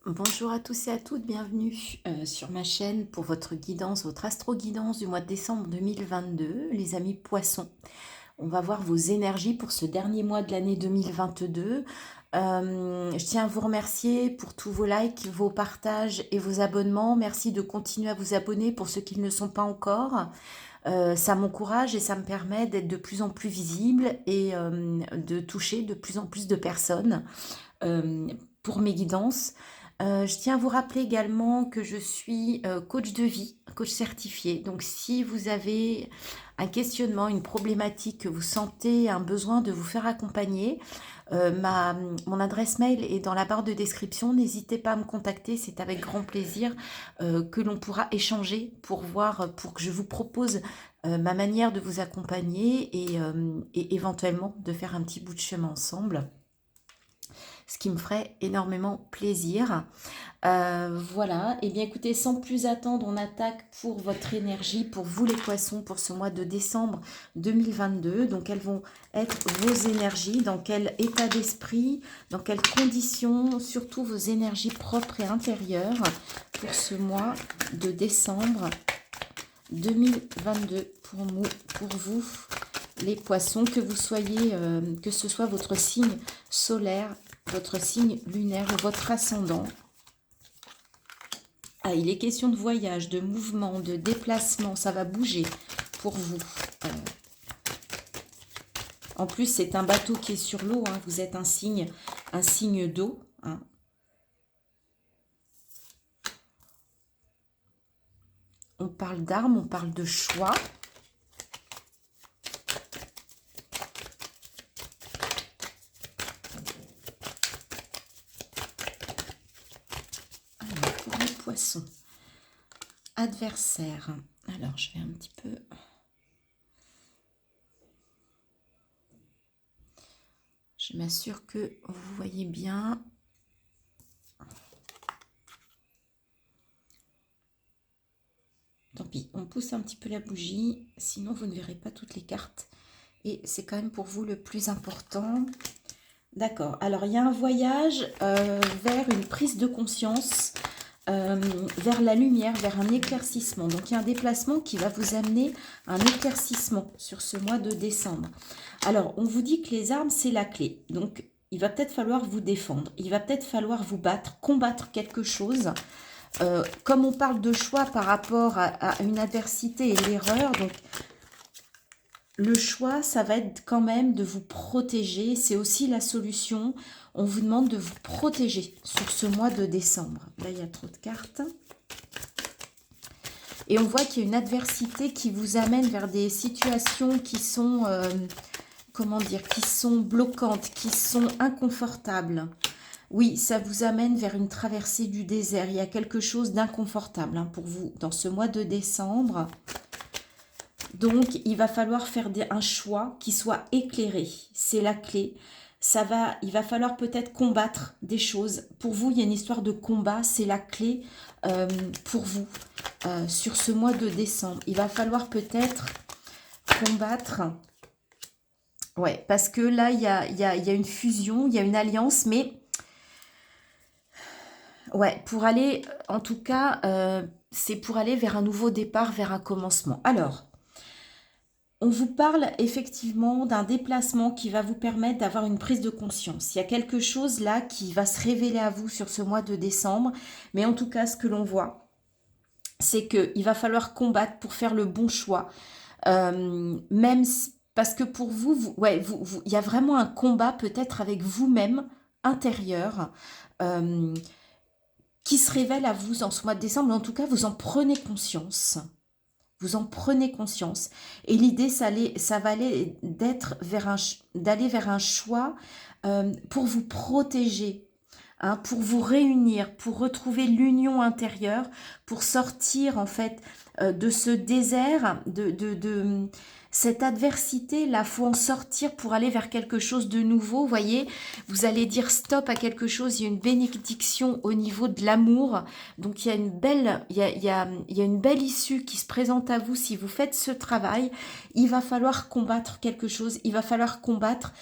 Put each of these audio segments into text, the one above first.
Bonjour à tous et à toutes, bienvenue sur ma chaîne pour votre guidance, votre astro-guidance du mois de décembre 2022, les amis poissons. On va voir vos énergies pour ce dernier mois de l'année 2022. Je tiens à vous remercier pour tous vos likes, vos partages et vos abonnements. Merci de continuer à vous abonner pour ceux qui ne le sont pas encore. Ça m'encourage et ça me permet d'être de plus en plus visible et de toucher de plus en plus de personnes pour mes guidances. Je tiens à vous rappeler également que je suis coach de vie, coach certifié. Donc si vous avez un questionnement, une problématique, que vous sentez un besoin de vous faire accompagner, mon adresse mail est dans la barre de description. N'hésitez pas à me contacter, c'est avec grand plaisir que l'on pourra échanger pour voir, pour que je vous propose ma manière de vous accompagner et éventuellement de faire un petit bout de chemin ensemble, ce qui me ferait énormément plaisir. Voilà, et bien écoutez, sans plus attendre, on attaque pour votre énergie, pour vous les poissons, pour ce mois de décembre 2022. Donc quelles vont être vos énergies, dans quel état d'esprit, dans quelles conditions, surtout vos énergies propres et intérieures pour ce mois de décembre 2022 pour vous les poissons, que vous soyez, que ce soit votre signe solaire, votre signe lunaire ou votre ascendant. Ah, il est question de voyage, de mouvement, de déplacement, ça va bouger pour vous. En plus, c'est un bateau qui est sur l'eau, hein. Vous êtes un signe d'eau, hein. On parle d'armes, on parle de choix. Alors, pour les poissons, adversaire. Alors, je vais un petit peu... Je m'assure que vous voyez bien. Tant pis, on pousse un petit peu la bougie, sinon vous ne verrez pas toutes les cartes. Et c'est quand même pour vous le plus important. D'accord, alors il y a un voyage vers une prise de conscience, vers la lumière, vers un éclaircissement. Donc il y a un déplacement qui va vous amener à un éclaircissement sur ce mois de décembre. Alors on vous dit que les armes c'est la clé. Donc il va peut-être falloir vous défendre, il va peut-être falloir vous battre, combattre quelque chose. Comme on parle de choix par rapport à une adversité et l'erreur, donc le choix, ça va être quand même de vous protéger. C'est aussi la solution. On vous demande de vous protéger sur ce mois de décembre. Là, il y a trop de cartes. Et on voit qu'il y a une adversité qui vous amène vers des situations qui sont, comment dire, qui sont bloquantes, qui sont inconfortables. Oui, ça vous amène vers une traversée du désert. Il y a quelque chose d'inconfortable pour vous dans ce mois de décembre. Donc, il va falloir faire un choix qui soit éclairé. C'est la clé. Il va falloir peut-être combattre des choses. Pour vous, il y a une histoire de combat. C'est la clé pour vous sur ce mois de décembre. Il va falloir peut-être combattre. Ouais, parce que là, il y a une fusion, il y a une alliance, mais... Ouais, pour aller, en tout cas, c'est pour aller vers un nouveau départ, vers un commencement. Alors, on vous parle effectivement d'un déplacement qui va vous permettre d'avoir une prise de conscience. Il y a quelque chose là qui va se révéler à vous sur ce mois de décembre. Mais en tout cas, ce que l'on voit, c'est qu'il va falloir combattre pour faire le bon choix. Parce que pour vous, il y a vraiment un combat peut-être avec vous-même intérieur. Qui se révèle à vous en ce mois de décembre. En tout cas, vous en prenez conscience. Vous en prenez conscience. Et l'idée, ça va aller d'aller vers un choix pour vous protéger, pour vous réunir, pour retrouver l'union intérieure, pour sortir en fait de ce désert, de cette adversité. Là, faut en sortir pour aller vers quelque chose de nouveau. Vous voyez, vous allez dire stop à quelque chose. Il y a une bénédiction au niveau de l'amour. Donc il y a une belle, il y a une belle issue qui se présente à vous si vous faites ce travail. Il va falloir combattre quelque chose. Il va falloir combattre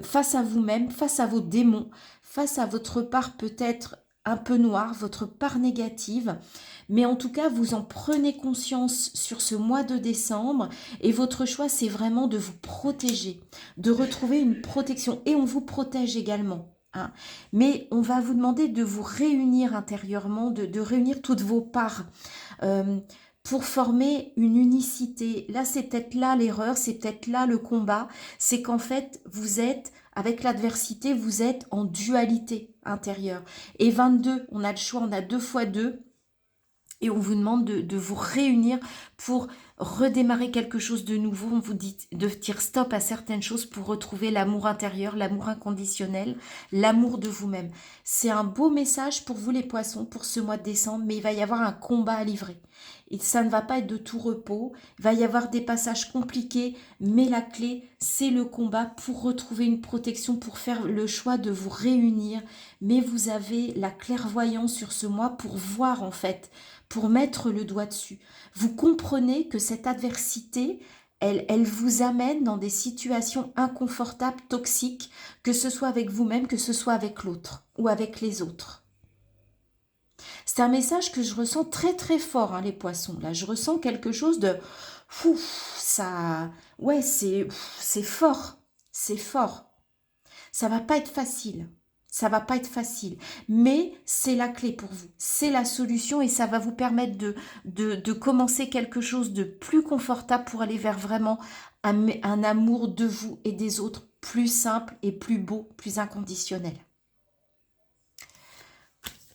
face à vous-même, face à vos démons, face à votre part peut-être un peu noire, votre part négative, mais en tout cas, vous en prenez conscience sur ce mois de décembre et votre choix, c'est vraiment de vous protéger, de retrouver une protection et on vous protège également. Hein. Mais on va vous demander de vous réunir intérieurement, de réunir toutes vos parts pour former une unicité. Là, c'est peut-être là l'erreur, c'est peut-être là le combat, c'est qu'en fait, vous êtes avec l'adversité, vous êtes en dualité intérieure. Et 22, on a le choix, on a 2 fois 2. Et on vous demande de vous réunir pour redémarrer quelque chose de nouveau. On vous dit de dire stop à certaines choses pour retrouver l'amour intérieur, l'amour inconditionnel, l'amour de vous-même. C'est un beau message pour vous les poissons pour ce mois de décembre, mais il va y avoir un combat à livrer. Et ça ne va pas être de tout repos. Il va y avoir des passages compliqués, mais la clé, c'est le combat pour retrouver une protection, pour faire le choix de vous réunir. Mais vous avez la clairvoyance sur ce mois pour voir en fait, pour mettre le doigt dessus. Vous comprenez que cette adversité, elle vous amène dans des situations inconfortables, toxiques, que ce soit avec vous-même, que ce soit avec l'autre ou avec les autres. C'est un message que je ressens très très fort, hein, les poissons. Là, je ressens quelque chose de... ça... Ouais, c'est fort. C'est fort. Ça va pas être facile. Ça va pas être facile. Mais c'est la clé pour vous. C'est la solution et ça va vous permettre de commencer quelque chose de plus confortable pour aller vers vraiment un amour de vous et des autres plus simple et plus beau, plus inconditionnel.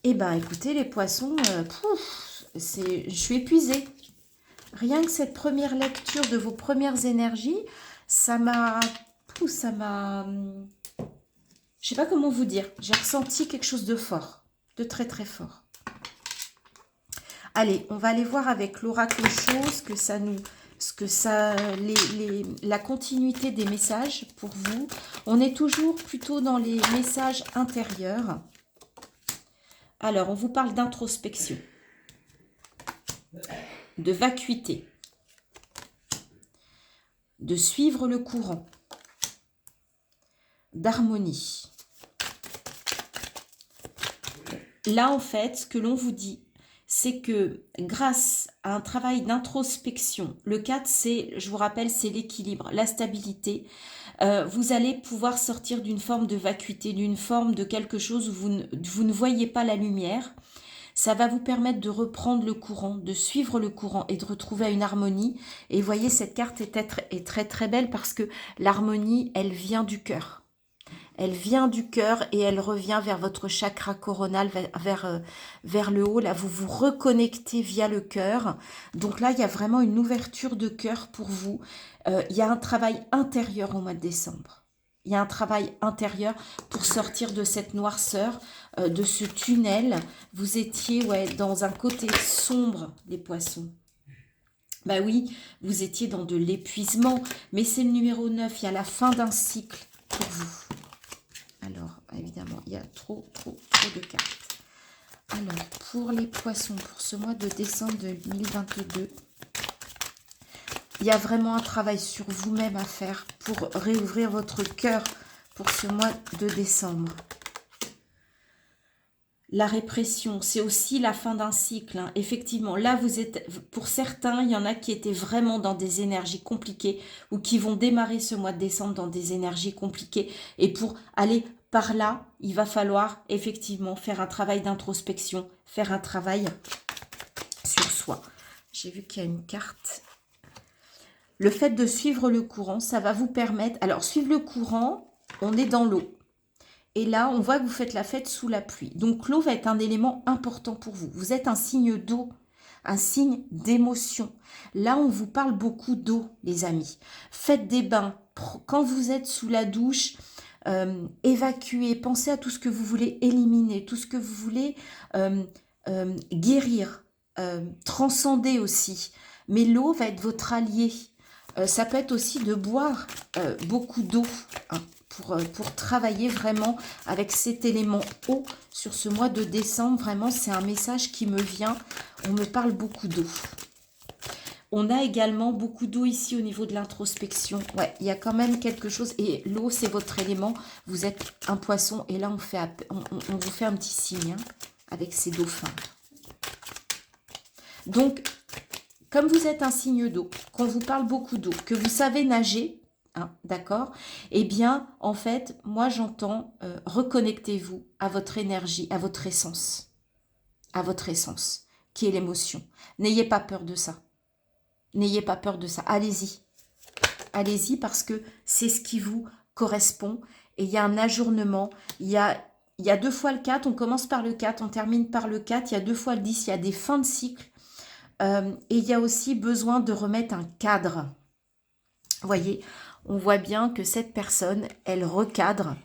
Eh bien, écoutez, les poissons, je suis épuisée. Rien que cette première lecture de vos premières énergies, ça m'a... Je sais pas comment vous dire. J'ai ressenti quelque chose de fort, de très très fort. Allez, on va aller voir avec l'oracle chose la continuité des messages pour vous. On est toujours plutôt dans les messages intérieurs. Alors, on vous parle d'introspection, de vacuité, de suivre le courant, d'harmonie. Là, en fait, ce que l'on vous dit, c'est que grâce à un travail d'introspection, le 4, c'est, je vous rappelle, c'est l'équilibre, la stabilité, vous allez pouvoir sortir d'une forme de vacuité, d'une forme de quelque chose où vous ne voyez pas la lumière. Ça va vous permettre de reprendre le courant, de suivre le courant et de retrouver une harmonie. Et vous voyez, cette carte est très très belle parce que l'harmonie, elle vient du cœur. Elle vient du cœur et elle revient vers votre chakra coronal, vers le haut. Là, vous vous reconnectez via le cœur. Donc là, il y a vraiment une ouverture de cœur pour vous. Il y a un travail intérieur au mois de décembre. Il y a un travail intérieur pour sortir de cette noirceur, de ce tunnel. Vous étiez dans un côté sombre, les poissons. Bah oui, vous étiez dans de l'épuisement. Mais c'est le numéro 9, il y a la fin d'un cycle pour vous. Alors, évidemment, il y a trop de cartes. Alors, pour les poissons, pour ce mois de décembre 2022, il y a vraiment un travail sur vous-même à faire pour réouvrir votre cœur pour ce mois de décembre. La répression, c'est aussi la fin d'un cycle. Hein. Effectivement, là, vous êtes, pour certains, il y en a qui étaient vraiment dans des énergies compliquées ou qui vont démarrer ce mois de décembre dans des énergies compliquées. Et pour aller par là, il va falloir effectivement faire un travail d'introspection, faire un travail sur soi. J'ai vu qu'il y a une carte. Le fait de suivre le courant, ça va vous permettre... Alors, suivre le courant, on est dans l'eau. Et là, on voit que vous faites la fête sous la pluie. Donc, l'eau va être un élément important pour vous. Vous êtes un signe d'eau, un signe d'émotion. Là, on vous parle beaucoup d'eau, les amis. Faites des bains. Quand vous êtes sous la douche, évacuez. Pensez à tout ce que vous voulez éliminer, tout ce que vous voulez guérir, transcender aussi. Mais l'eau va être votre allié. Ça peut être aussi de boire beaucoup d'eau, hein, pour travailler vraiment avec cet élément eau sur ce mois de décembre. Vraiment, c'est un message qui me vient. On me parle beaucoup d'eau. On a également beaucoup d'eau ici au niveau de l'introspection. Ouais, il y a quand même quelque chose. Et l'eau, c'est votre élément. Vous êtes un poisson. Et là, on vous fait un petit signe. Hein. avec ces dauphins. Donc, comme vous êtes un signe d'eau, qu'on vous parle beaucoup d'eau, que vous savez nager, hein, d'accord? Eh bien, en fait, moi j'entends reconnectez-vous à votre énergie, à votre essence, qui est l'émotion. N'ayez pas peur de ça. N'ayez pas peur de ça. Allez-y. Allez-y parce que c'est ce qui vous correspond. Et il y a un ajournement. Il y a 2 fois le 4. On commence par le 4. On termine par le 4. Il y a 2 fois le 10. Il y a des fins de cycle. Et il y a aussi besoin de remettre un cadre. Vous voyez, on voit bien que cette personne, elle recadre.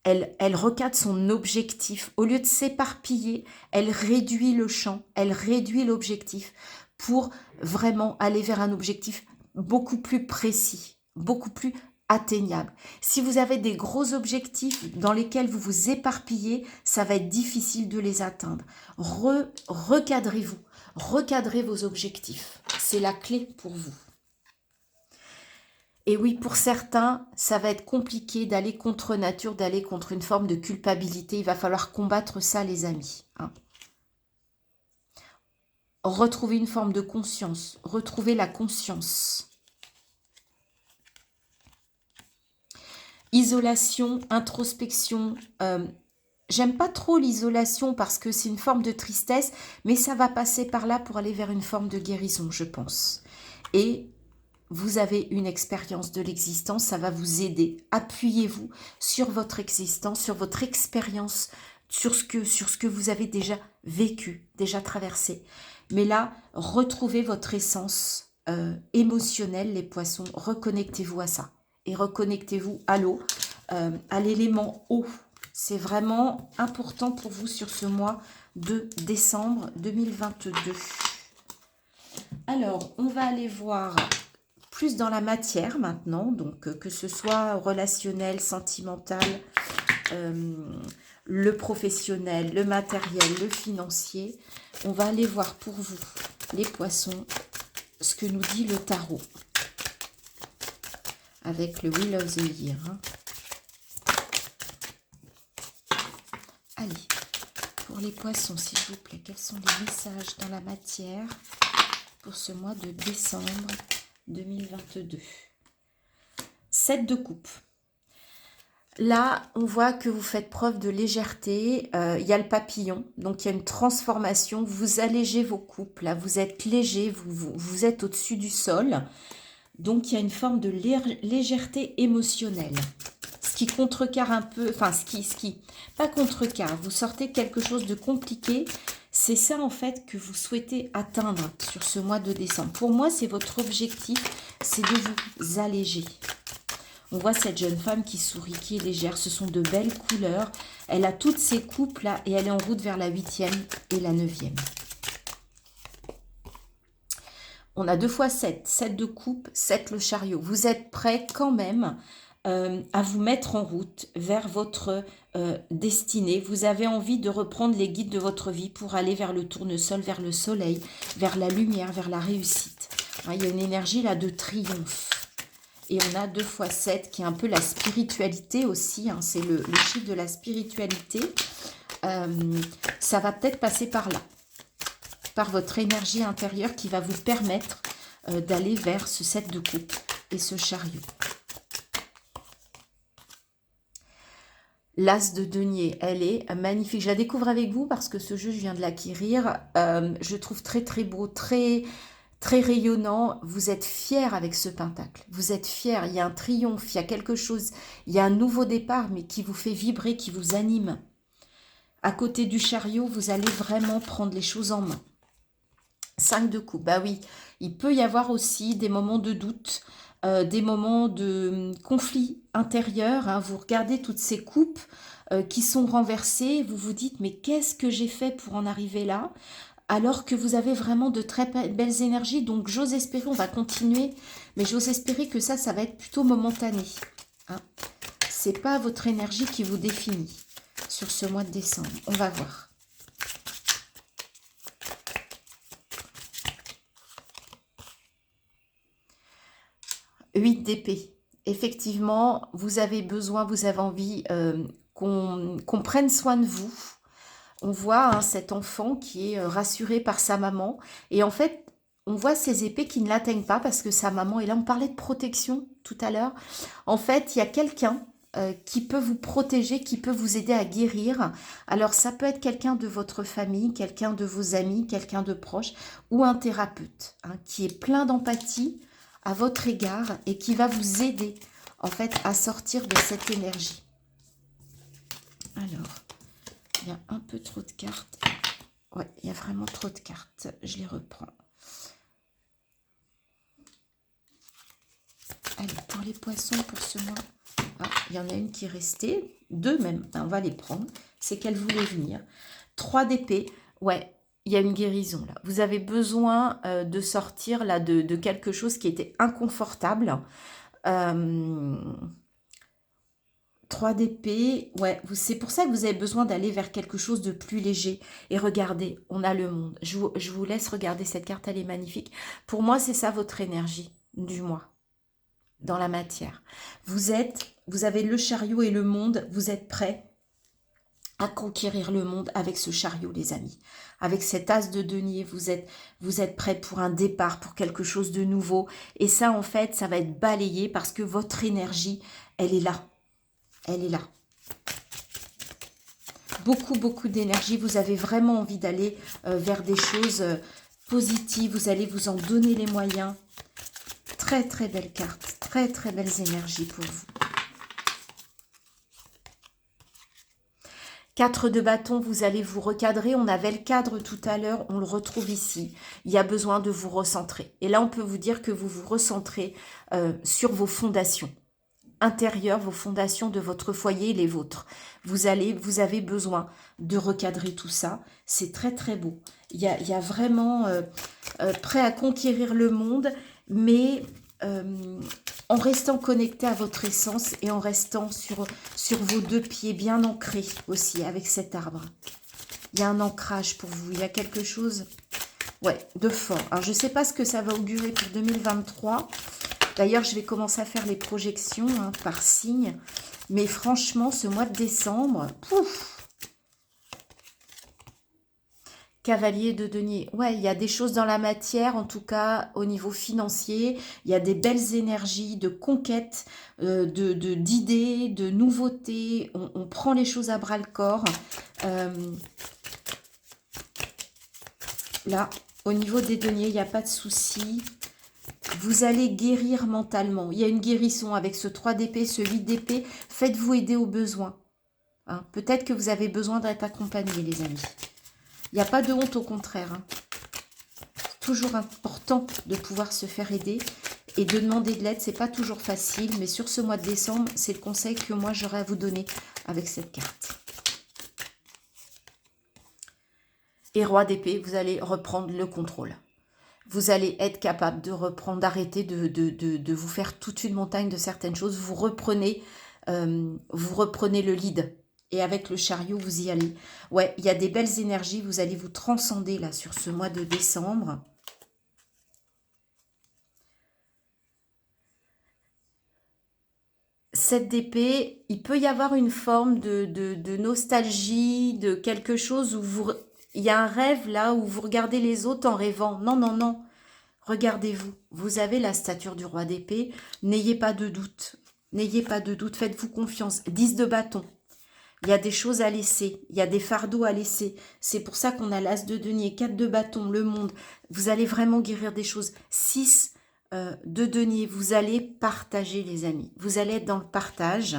Elle recadre son objectif. Au lieu de s'éparpiller, elle réduit le champ. Elle réduit l'objectif pour vraiment aller vers un objectif beaucoup plus précis, beaucoup plus atteignable. Si vous avez des gros objectifs dans lesquels vous vous éparpillez, ça va être difficile de les atteindre. Recadrez-vous, recadrez vos objectifs. C'est la clé pour vous. Et oui, pour certains, ça va être compliqué d'aller contre nature, d'aller contre une forme de culpabilité. Il va falloir combattre ça, les amis, hein. Retrouver une forme de conscience, retrouver la conscience. Isolation, introspection. J'aime pas trop l'isolation parce que c'est une forme de tristesse, mais ça va passer par là pour aller vers une forme de guérison, je pense. Et vous avez une expérience de l'existence, ça va vous aider. Appuyez-vous sur votre existence, sur votre expérience, sur ce que vous avez déjà vécu, déjà traversé. Mais là, retrouvez votre essence émotionnelle, les poissons. Reconnectez-vous à ça. Et reconnectez-vous à l'eau, à l'élément eau. C'est vraiment important pour vous sur ce mois de décembre 2022. Alors, on va aller voir plus dans la matière maintenant, donc que ce soit relationnel, sentimental, le professionnel, le matériel, le financier. On va aller voir pour vous, les poissons, ce que nous dit le tarot. Avec le Wheel of the Year. Hein. Allez, pour les poissons, s'il vous plaît, quels sont les messages dans la matière pour ce mois de décembre 2022? 7 de coupe. Là, on voit que vous faites preuve de légèreté. Il y a le papillon, donc il y a une transformation. Vous allégez vos coupes, là, vous êtes léger, vous êtes au-dessus du sol. Donc, il y a une forme de légèreté émotionnelle. Ce qui contrecarre un peu, enfin, pas contrecarre, vous sortez quelque chose de compliqué. C'est ça, en fait, que vous souhaitez atteindre sur ce mois de décembre. Pour moi, c'est votre objectif, c'est de vous alléger. On voit cette jeune femme qui sourit, qui est légère. Ce sont de belles couleurs. Elle a toutes ses coupes, là, et elle est en route vers la 8e et la 9e. On a 2 fois 7, 7 de coupe, 7 le chariot. Vous êtes prêt quand même à vous mettre en route vers votre destinée. Vous avez envie de reprendre les guides de votre vie pour aller vers le tournesol, vers le soleil, vers la lumière, vers la réussite. Hein, il y a une énergie là de triomphe. Et on a 2 fois 7 qui est un peu la spiritualité aussi. Hein, c'est le chiffre de la spiritualité. Ça va peut-être passer par là. Par votre énergie intérieure qui va vous permettre d'aller vers ce 7 de coupe et ce chariot. L'As de denier, elle est magnifique. Je la découvre avec vous parce que ce jeu, je viens de l'acquérir. Je le trouve très très beau, très rayonnant. Vous êtes fiers avec ce pentacle. Vous êtes fiers. Il y a un triomphe, il y a quelque chose. Il y a un nouveau départ, mais qui vous fait vibrer, qui vous anime. À côté du chariot, vous allez vraiment prendre les choses en main. 5 de coupe, bah oui, il peut y avoir aussi des moments de doute, des moments de conflit intérieur. Hein. Vous regardez toutes ces coupes qui sont renversées, vous vous dites mais qu'est-ce que j'ai fait pour en arriver là? Alors que vous avez vraiment de très belles énergies, donc j'ose espérer, on va continuer, mais j'ose espérer que ça va être plutôt momentané. Hein. C'est pas votre énergie qui vous définit sur ce mois de décembre, on va voir. 8 d'épée. Effectivement, vous avez besoin, vous avez envie qu'on prenne soin de vous. on voit hein, cet enfant qui est rassuré par sa maman. Et en fait, on voit ces épées qui ne l'atteignent pas parce que sa maman est là. On parlait de protection tout à l'heure. En fait, il y a quelqu'un qui peut vous protéger, qui peut vous aider à guérir. Alors, ça peut être quelqu'un de votre famille, quelqu'un de vos amis, quelqu'un de proche ou un thérapeute hein, qui est plein d'empathie à votre égard et qui va vous aider en fait à sortir de cette énergie. Alors, il y a un peu trop de cartes. Ouais, il y a vraiment trop de cartes. Je les reprends. Allez, pour les poissons, pour ce mois. Ah, il y en a une qui est restée. Deux même. On va les prendre. C'est qu'elle voulait venir. 3 d'épée. Ouais, il y a une guérison là. Vous avez besoin de sortir là de quelque chose qui était inconfortable. 3 d'épée, ouais, c'est pour ça que vous avez besoin d'aller vers quelque chose de plus léger. Et regardez, on a le monde. Je vous laisse regarder cette carte, elle est magnifique. Pour moi, c'est ça votre énergie du mois, dans la matière. Vous avez le chariot et le monde, vous êtes prêts à conquérir le monde avec ce chariot, les amis. Avec cet as de denier, vous êtes prêts pour un départ, pour quelque chose de nouveau. Et ça, en fait, ça va être balayé parce que votre énergie, elle est là. Elle est là. Beaucoup, beaucoup d'énergie. Vous avez vraiment envie d'aller vers des choses positives. Vous allez vous en donner les moyens. Très, très belle carte. Très, très belles énergies pour vous. 4 de bâton, vous allez vous recadrer. On avait le cadre tout à l'heure, on le retrouve ici. Il y a besoin de vous recentrer. Et là, on peut vous dire que vous vous recentrez sur vos fondations intérieures, vos fondations de votre foyer, les vôtres. Vous avez besoin de recadrer tout ça. C'est très, très beau. Il y a vraiment prêt à conquérir le monde, mais en restant connecté à votre essence et en restant sur vos 2 pieds bien ancrés aussi avec cet arbre. Il y a un ancrage pour vous, il y a quelque chose de fort. Alors je ne sais pas ce que ça va augurer pour 2023. D'ailleurs, je vais commencer à faire les projections par signe. Mais franchement, ce mois de décembre, pouf, Cavalier de denier. Ouais, il y a des choses dans la matière, en tout cas au niveau financier. Il y a des belles énergies de conquête, d'idées, de nouveautés. On prend les choses à bras le corps. Là, au niveau des deniers, il n'y a pas de souci. Vous allez guérir mentalement. Il y a une guérison avec ce 3 d'épée, ce 8 d'épée. Faites-vous aider aux besoins. Hein. Peut-être que vous avez besoin d'être accompagné, les amis. Il n'y a pas de honte, au contraire. Hein. C'est toujours important de pouvoir se faire aider et de demander de l'aide. C'est pas toujours facile, mais sur ce mois de décembre, c'est le conseil que moi j'aurais à vous donner avec cette carte. Et roi d'épée, vous allez reprendre le contrôle. Vous allez être capable de reprendre, d'arrêter de vous faire toute une montagne de certaines choses. Vous reprenez le lead. Et avec le chariot, vous y allez. Ouais, il y a des belles énergies. Vous allez vous transcender là sur ce mois de décembre. Cette d'épée, il peut y avoir une forme de nostalgie, de quelque chose où il y a un rêve là où vous regardez les autres en rêvant. Non, non, non. Regardez-vous. Vous avez la stature du roi d'épée. N'ayez pas de doute. N'ayez pas de doute. Faites-vous confiance. 10 de bâton. Il y a des choses à laisser. Il y a des fardeaux à laisser. C'est pour ça qu'on a l'as de denier, 4 de bâton, le monde. Vous allez vraiment guérir des choses. 6 de denier. Vous allez partager, les amis. Vous allez être dans le partage.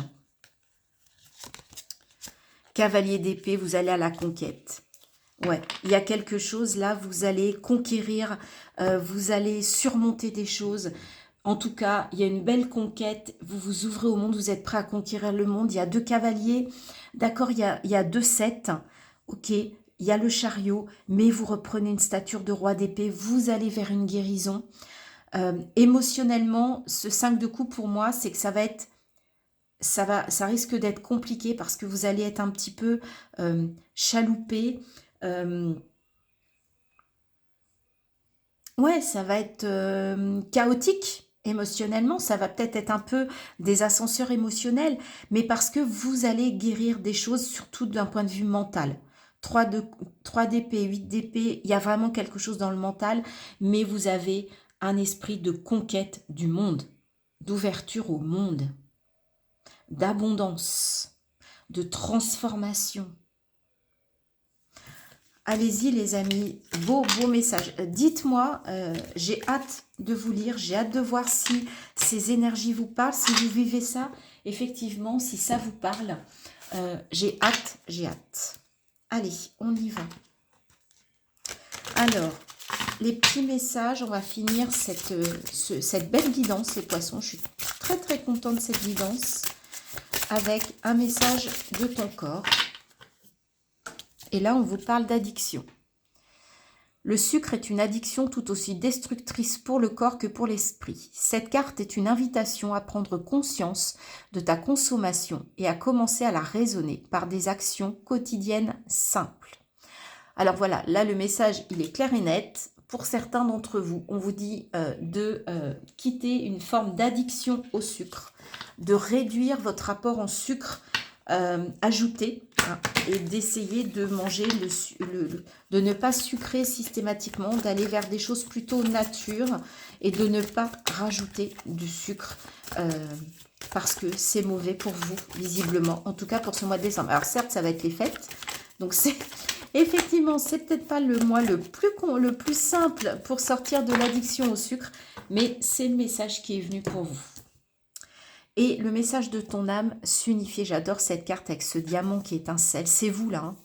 Cavalier d'épée, vous allez à la conquête. Ouais, il y a quelque chose là, vous allez conquérir, vous allez surmonter des choses. En tout cas, il y a une belle conquête, vous vous ouvrez au monde, vous êtes prêt à conquérir le monde. Il y a 2 cavaliers, d'accord, il y a 2 7, ok, il y a le chariot, mais vous reprenez une stature de roi d'épée, vous allez vers une guérison. Émotionnellement, ce 5 de coupe pour moi, c'est que ça risque d'être compliqué parce que vous allez être un petit peu chaloupé. Ouais, ça va être chaotique émotionnellement, ça va peut-être être un peu des ascenseurs émotionnels, mais parce que vous allez guérir des choses, surtout d'un point de vue mental. 3 d'épée, 8 d'épée, il y a vraiment quelque chose dans le mental, mais vous avez un esprit de conquête du monde, d'ouverture au monde, d'abondance, de transformation. Allez-y les amis, beau message. Dites-moi, j'ai hâte de vous lire, j'ai hâte de voir si ces énergies vous parlent, si vous vivez ça, effectivement, si ça vous parle. J'ai hâte, j'ai hâte. Allez, on y va. Alors, les petits messages, on va finir cette belle guidance, les poissons. Je suis très très contente de cette guidance avec un message de ton corps. Et là, on vous parle d'addiction. Le sucre est une addiction tout aussi destructrice pour le corps que pour l'esprit. Cette carte est une invitation à prendre conscience de ta consommation et à commencer à la raisonner par des actions quotidiennes simples. Alors voilà, là le message il est clair et net. Pour certains d'entre vous, on vous dit de quitter une forme d'addiction au sucre, de réduire votre rapport en sucre ajouté hein, et d'essayer de manger, de ne pas sucrer systématiquement, d'aller vers des choses plutôt nature et de ne pas rajouter du sucre parce que c'est mauvais pour vous, visiblement, en tout cas pour ce mois de décembre. Alors certes, ça va être les fêtes, donc c'est... Effectivement, c'est peut-être pas le mois le plus simple pour sortir de l'addiction au sucre, mais c'est le message qui est venu pour vous. Et le message de ton âme s'unifier. J'adore cette carte avec ce diamant qui étincelle. C'est vous là. Hein.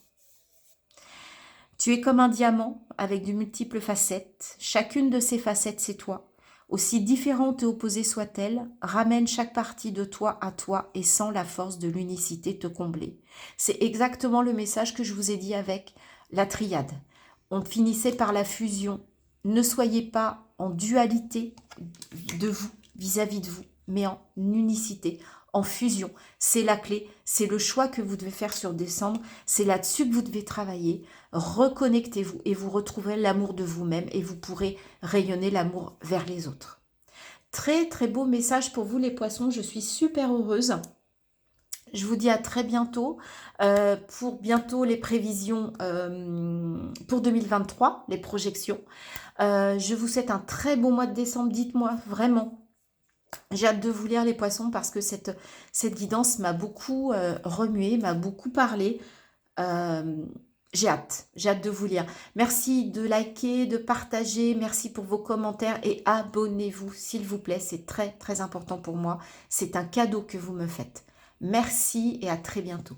Tu es comme un diamant avec de multiples facettes. Chacune de ces facettes, c'est toi. Aussi différente et opposée soit-elle, ramène chaque partie de toi à toi et sans la force de l'unicité te combler. C'est exactement le message que je vous ai dit avec la triade. On finissait par la fusion. Ne soyez pas en dualité de vous, vis-à-vis de vous, mais en unicité, en fusion. C'est la clé, c'est le choix que vous devez faire sur décembre, c'est là-dessus que vous devez travailler. Reconnectez-vous et vous retrouverez l'amour de vous-même et vous pourrez rayonner l'amour vers les autres. Très très beau message pour vous les poissons, je suis super heureuse. Je vous dis à très bientôt pour bientôt les prévisions pour 2023, les projections. Je vous souhaite un très beau mois de décembre, dites-moi vraiment. J'ai hâte de vous lire les poissons parce que cette guidance m'a beaucoup remué, m'a beaucoup parlé. J'ai hâte de vous lire. Merci de liker, de partager, merci pour vos commentaires et abonnez-vous s'il vous plaît, c'est très très important pour moi. C'est un cadeau que vous me faites. Merci et à très bientôt.